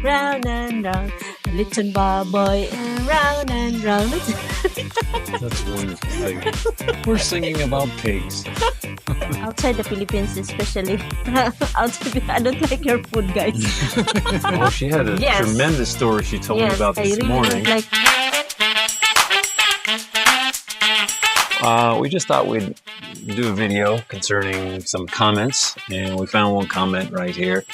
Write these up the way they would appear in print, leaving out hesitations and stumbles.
round and round. Little baboy and round. That's wonderful. Like, we're singing about pigs. Outside the Philippines, especially. Outside, I don't like your food, guys. Well, she had a Yes. tremendous story she told me Yes, about I this really morning. don't like. We just thought we'd do a video concerning some comments, and we found one comment right here.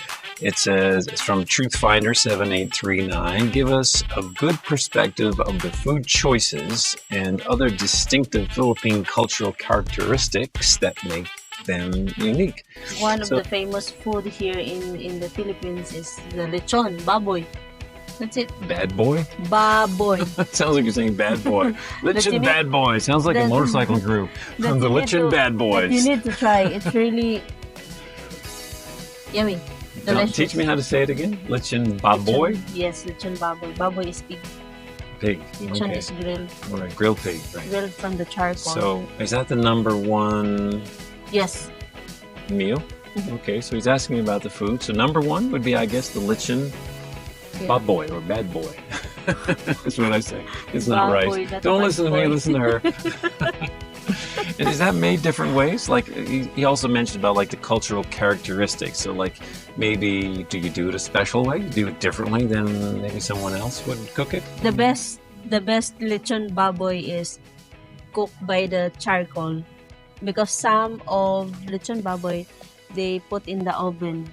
It says, it's from Truthfinder7839. Give us a good perspective of the food choices and other distinctive Philippine cultural characteristics that make them unique. One of So- the famous food here in the Philippines is the lechon, baboy. That's it, Bad boy? baboy. Sounds like you're saying bad boy. you Lichin' need- Bad Boy. Sounds like a that- motorcycle group. that The you need Lichin' to- Bad That you Boys. need to try. It's really yummy. Now, Delicious. teach me how to say it again. Lichin' Baboy? Lechon. Yes, lechon baboy. Baboy is pig. Pig. Lechon Okay. is grilled, All right. Grilled pig. Right. grilled from the charcoal. So, is that the number one yes, meal? Mhm. Okay, so he's asking about the food. So, number one would be, I guess, the Lichin' yeah. Baboy or Bad Boy. That's what I say. It's not Baboy, right. that's Don't bad listen to me, boy. listen to her. And is that made different ways? Like he also mentioned about like the cultural characteristics. So like maybe do you do it a special way? Do it differently than maybe someone else would cook it? the best lechon baboy is cooked by the charcoal, because some of lechon baboy they put in the oven.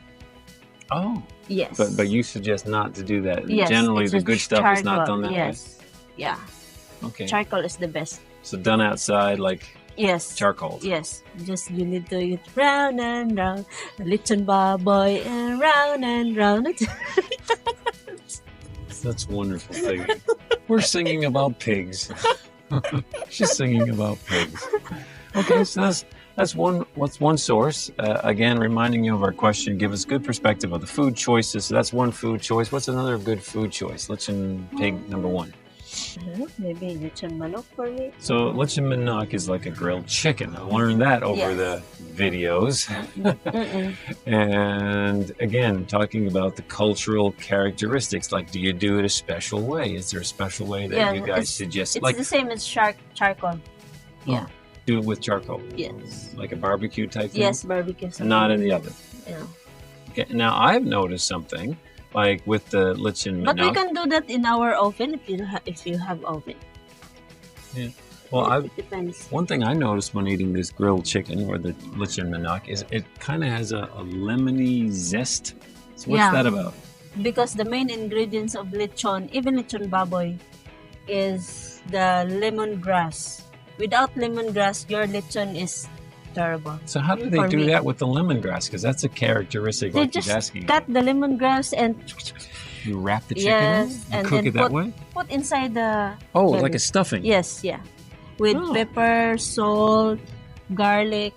Oh, Yes, but you suggest not to do that. yes, Generally, it's the a good stuff is not charcoal. done that Yes, yeah, way. Okay, charcoal is the best. so done outside like Yes, charcoal. yes. Just you need to eat round and round, the lechon baboy and round. That's wonderful. Thing. We're singing about pigs. She's singing about pigs. Okay, so that's one source. Again, reminding you of our question: give us good perspective of the food choices. So that's one food choice. What's another good food choice? Lechon pig number one. Maybe lechon manok for me. So lechon manok is like a grilled chicken. I learned that over Yes. the videos. Mm-mm. And again, talking about the cultural characteristics, like do you do it a special way? Is there a special way that Yeah, you guys suggest? It's Like the same as charcoal. Yeah. do it with charcoal, Yes. like a barbecue type thing? Yes, barbecue. And not in the oven. Yeah. Okay. Now I've noticed something, like with the lichin But we manok. can do that in our oven if you have oven. Well, it depends. one thing I noticed when eating this grilled chicken or the lichin manok is it kind of has a lemony zest. So what's Yeah. that about? Because the main ingredients of lechon, even lechon baboy, is the lemongrass. Without lemongrass, your lechon is terrible. So how do they For do me. that with the lemongrass? Because that's a characteristic They like he's just asking. cut the lemongrass and You wrap the chicken yes, in? You and cook then it that way? put inside the Oh, belly. like a stuffing. Yes, yeah. With Oh. pepper, salt, garlic,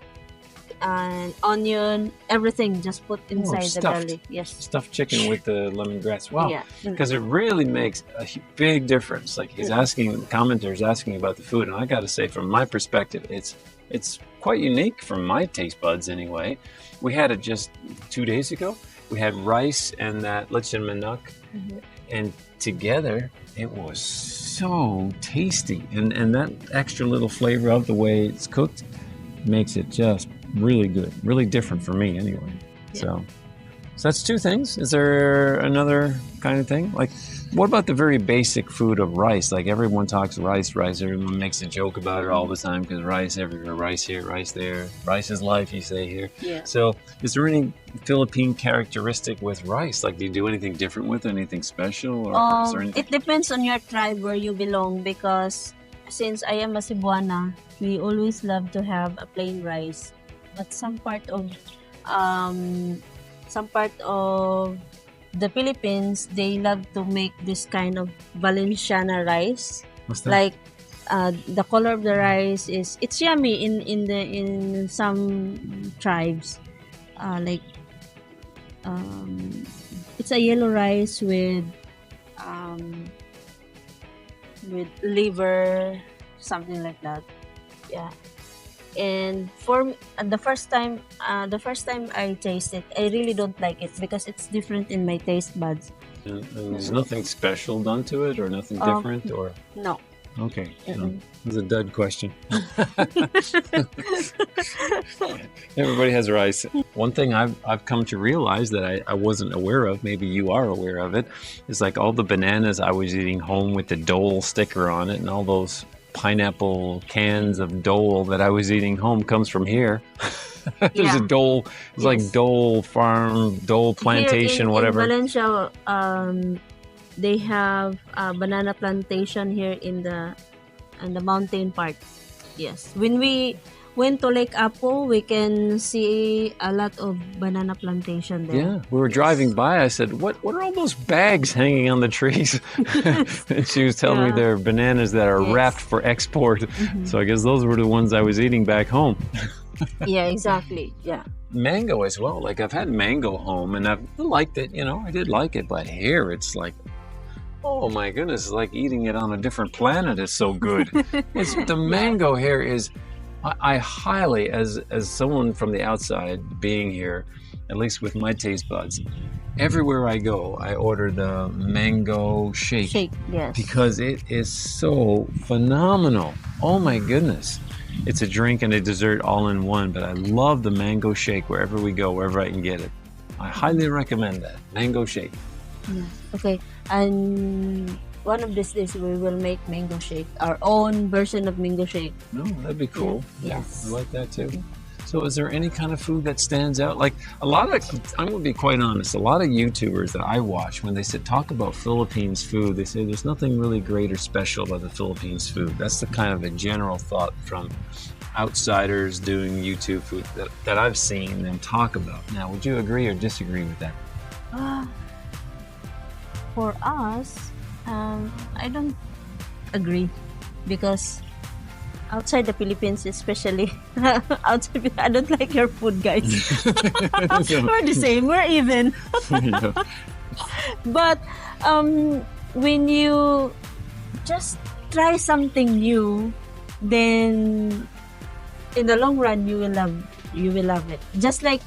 and onion, everything just put inside the stuffed. belly. Yes. Stuffed chicken with the lemongrass. Wow. Yeah. Because it really makes a big difference. Like he's asking, commenters asking about the food, and I got to say, from my perspective, it's quite unique from my taste buds anyway. We had it just 2 days ago. We had rice and that lichin manok, Mhm. and together it was so tasty. And that extra little flavor of the way it's cooked makes it just really good, really different for me anyway. Yeah. So that's two things. Is there another kind of thing? Like, what about the very basic food of rice? Like everyone talks rice. Everyone makes a joke about it all the time because rice everywhere, rice here, rice there. Rice is life, you say here. Yeah. So is there any Philippine characteristic with rice? Like, do you do anything different with it? Anything special? Or is there anything? It depends on your tribe where you belong, because since I am a Cebuana, we always love to have a plain rice. But some part of the Philippines, they love to make this kind of Valenciana rice. What's that? Like the color of the rice is, it's yummy in some tribes. Like it's a yellow rice with liver, something like that. Yeah. And for me, the first time I taste it, I really don't like it because it's different in my taste buds. And there's nothing special done to it, or nothing different, or No. okay. No, it was a dud question. Everybody has rice. One thing I've come to realize that I wasn't aware of, maybe you are aware of it, is like all the bananas I was eating home with the Dole sticker on it, and all those pineapple cans of Dole that I was eating home comes from here. There's a Dole, it's like Dole farm, Dole plantation, in whatever. In Valencia, they have a banana plantation here in the mountain part. Yes. When we went to Lake Apo, we can see a lot of banana plantation there. Yeah, we were driving by. I said, "What are all those bags hanging on the trees?" And she was telling me they're bananas that are wrapped for export. So I guess those were the ones I was eating back home. Yeah, exactly. Yeah. Mango as well. Like I've had mango home, and I've liked it. You know, I did like it, but here it's like, oh my goodness, it's like eating it on a different planet. It's so good. It's the mango here is. I highly, as someone from the outside being here, at least with my taste buds, everywhere I go, I order the mango shake. Shake, yes. Because it is so phenomenal. Oh my goodness. It's a drink and a dessert all in one, but I love the mango shake wherever we go, wherever I can get it. I highly recommend that. Mango shake. Yeah. Okay. And one of these days we will make mango shake, our own version of mango shake. No, that'd be cool. Yeah. Yes. I like that too. So is there any kind of food that stands out? Like a lot of, I'm going to be quite honest, a lot of YouTubers that I watch, when they talk about Philippines food, they say there's nothing really great or special about the Philippines food. That's the kind of a general thought from outsiders doing YouTube food that I've seen them talk about. Now, would you agree or disagree with that? For us, I don't agree, because outside the Philippines, especially outside, I don't like your food, guys. We're the same. We're even. But when you just try something new, then in the long run you will love it. Just like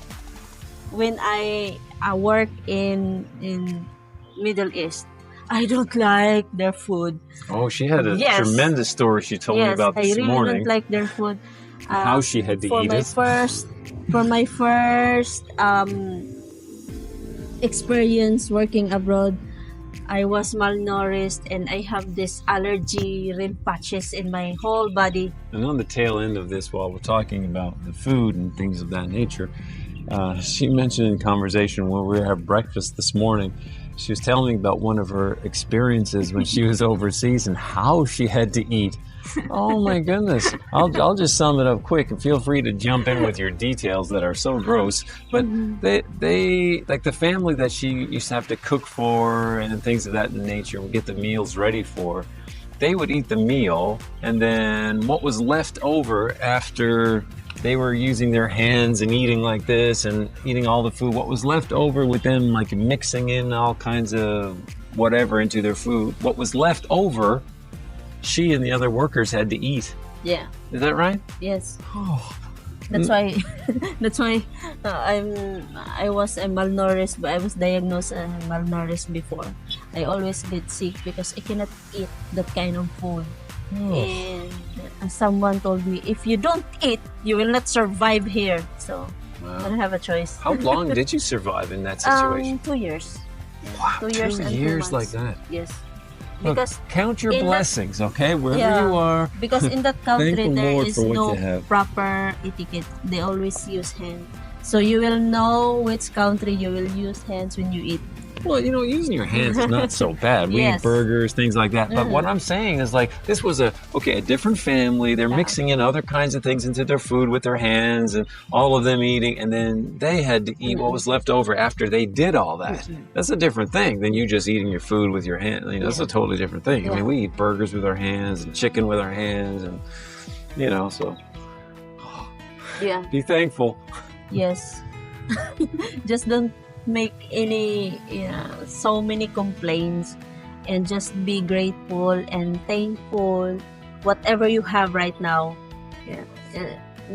when I work in Middle East, I don't like their food. Oh, she had a tremendous story she told me about this morning. I really don't like their food. How she had to eat it. For my first experience working abroad, I was malnourished and I have this allergy, red patches in my whole body. And on the tail end of this, while we're talking about the food and things of that nature, she mentioned in conversation when we were at breakfast this morning, she was telling me about one of her experiences when she was overseas and how she had to eat. Oh my goodness. I'll just sum it up quick, and feel free to jump in with your details that are so gross. But they like the family that she used to have to cook for and things of that nature, would get the meals ready for. They would eat the meal, and then what was left over after they were using their hands and eating like this and eating all the food, what was left over with them like mixing in all kinds of whatever into their food, what was left over, she and the other workers had to eat. Yeah. Is that right? Yes. Oh. That's why I was malnourished, but I was diagnosed malnourished before. I always get sick because I cannot eat that kind of food. And someone told me, if you don't eat, you will not survive here. So I don't have a choice. How long did you survive in that situation? 2 years. Wow, 2 years and 2 years months. like that. Yes. Look, Because count your blessings, okay? Wherever you are. Because in that country Thank the there Lord is for what no you have. proper etiquette. They always use hand. So you will know which country you will use hands when you eat. Well, you know, using your hands is not so bad. We eat burgers, things like that. But what I'm saying is, like, this was a different family. They're mixing in other kinds of things into their food with their hands, and all of them eating. And then they had to eat what was left over after they did all that. That's a different thing than you just eating your food with your hands. You know, that's a totally different thing. I mean, we eat burgers with our hands and chicken with our hands, and, you know, so. Be thankful. Yes. Just don't make any so many complaints, and just be grateful and thankful whatever you have right now.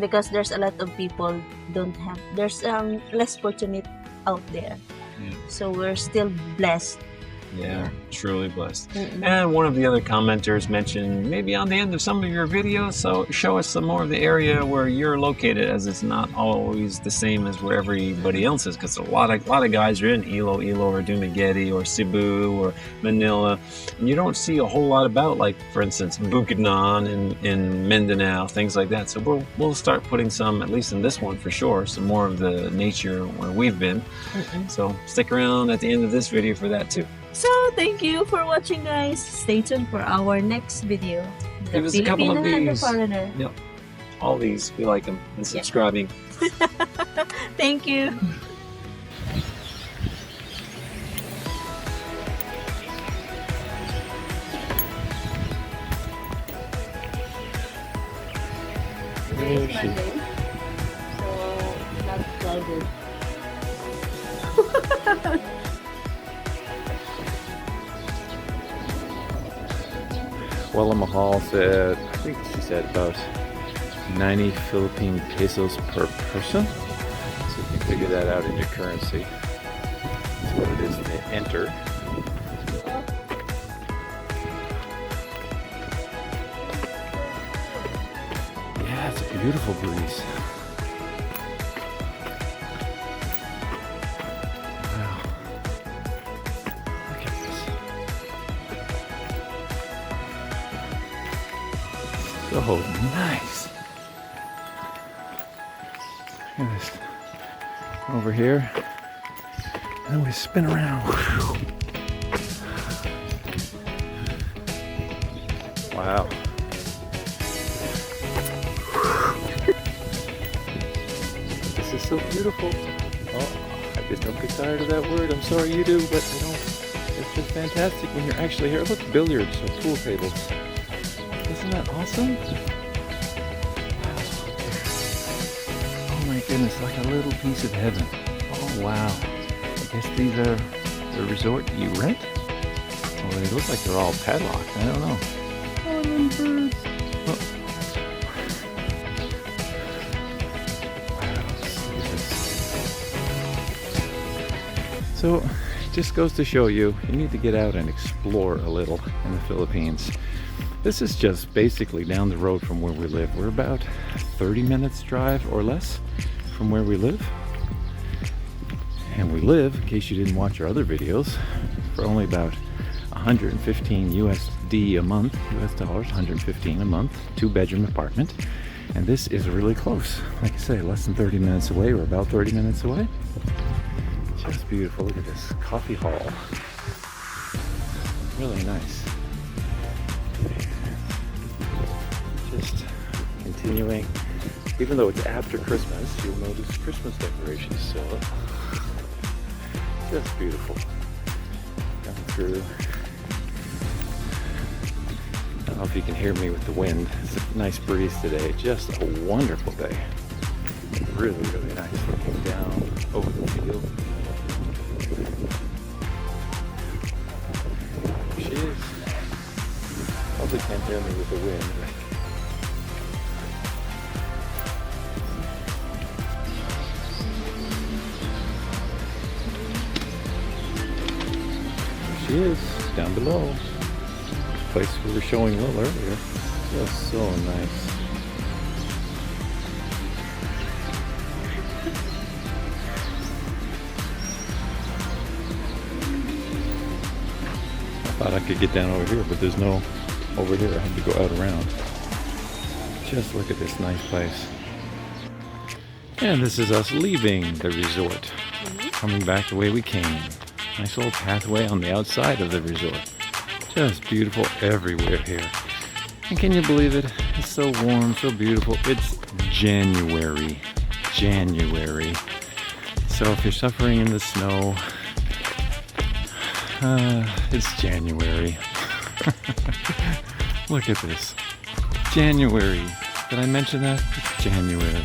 Because there's a lot of people don't have, there's less fortunate out there. So we're still blessed Yeah, truly blessed. Mm-mm. And one of the other commenters mentioned maybe on the end of some of your videos, so show us some more of the area where you're located, as it's not always the same as where everybody else is. Because a lot of guys are in Ilo, or Dumaguete, or Cebu, or Manila, and you don't see a whole lot about, like, for instance, Bukidnon in Mindanao, things like that. So we'll start putting some, at least in this one for sure, some more of the nature where we've been. Mm-mm. So stick around at the end of this video for that too. So, thank you for watching, guys. Stay tuned for our next video. The Give us a couple of Filipina and the these. Foreigner. Yep. All these, we like them. And subscribing. Thank you. There she- So, not clouded. Wella Mahal said, I think she said about 90 Philippine pesos per person. So you can figure that out into currency. That's what it is to enter. Yeah, it's a beautiful breeze. Wow. Look at this. So nice. Look at this. Over here. And then we spin around. Wow. This is so beautiful. Oh, I just don't get tired of that word. I'm sorry you do, but I don't. It's just fantastic when you're actually here. Look, billiards or pool tables. Isn't that awesome? Wow. Oh my goodness, like a little piece of heaven. Oh wow. I guess these are the resort you rent? Oh, they look like they're all padlocked. I don't know. Oh, little birds. Oh. Wow, look at this. So, it just goes to show you, you need to get out and explore a little in the Philippines. This is just basically down the road from where we live. We're about 30 minutes drive or less from where we live. And we live, in case you didn't watch our other videos, for only about 115 USD a month, US dollars, 115 a month, 2-bedroom apartment. And this is really close. Like I say, less than 30 minutes away, or about 30 minutes away. Just beautiful. Look at this coffee hall. Really nice. Just continuing, even though it's after Christmas, you'll notice Christmas decorations still. Just beautiful. Coming through. I don't know if you can hear me with the wind. It's a nice breeze today. Just a wonderful day. Really, really nice looking down over the field. There she is. Probably can't hear me with the wind. She is down below. Place we were showing a little earlier. Just so nice. I thought I could get down over here, but there's no over here. I had to go out around. Just look at this nice place. And this is us leaving the resort. Coming back the way we came. Nice little pathway on the outside of the resort. Just beautiful everywhere here. And can you believe it? It's so warm, so beautiful. It's January. January. So if you're suffering in the snow, it's January. Look at this. January. Did I mention that? It's January.